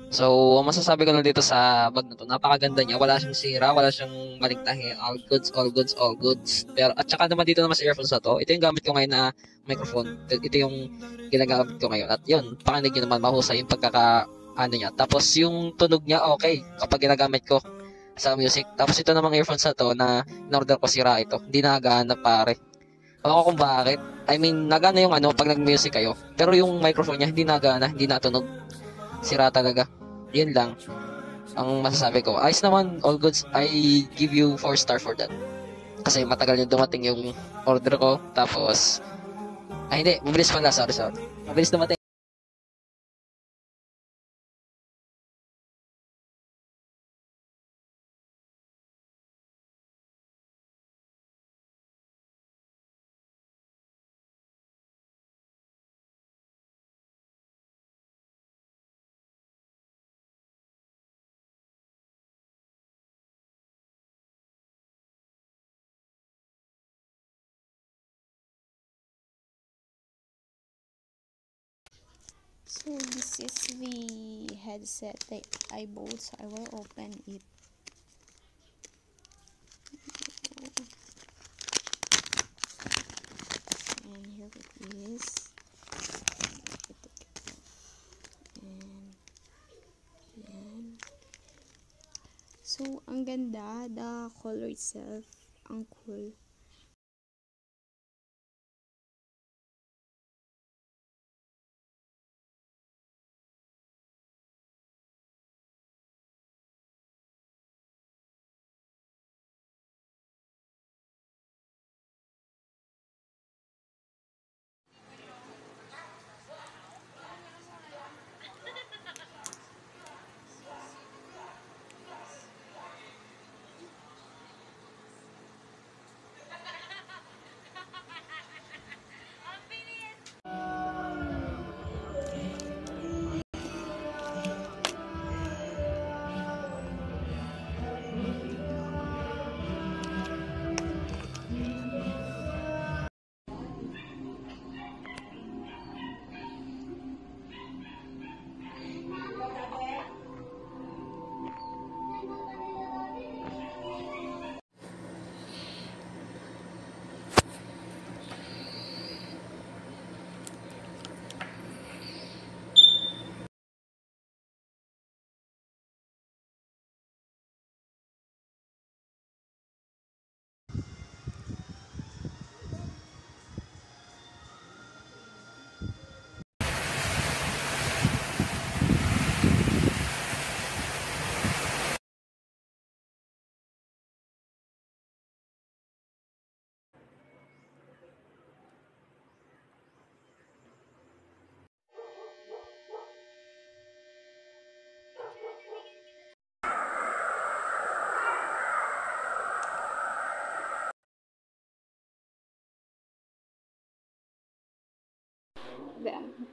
So, ang masasabi ko lang dito sa bag na 'to, napakaganda niya, wala siyang sira, wala siyang maling tahi, all goods, all goods, all goods. Pero at saka naman dito naman sa earphones na 'to, ito yung gamit ko ngayon na microphone, ito yung ginagamit ko ngayon at yun, pakinig niyo naman mahusay yung pagkaka-ano niya. Tapos yung tunog niya okey kapag ginagamit ko sa music. Tapos ito namang earphones na 'to na in-order ko sira ito, hindi na gagana pare. Ewan ko kung bakit. I mean, nagana yung ano 'pag nag-music kayo, pero yung microphone niya hindi nagana, hindi natunog, sira talaga. Yun lang ang masasabi ko. Ayos naman, all goods. I give you 4 star for that. Kasi matagal yung dumating yung order ko. Tapos, ay hindi, mabilis pala, sorry, sorry. Mabilis dumating. So this is the headset that I bought, so I will open it. And here it is. And yan. So ang ganda, the color itself, ang cool.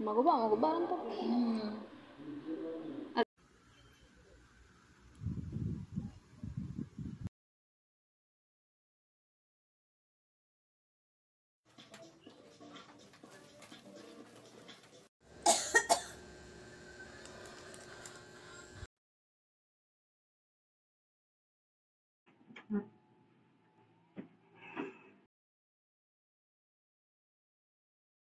Maguba, maguba lang to.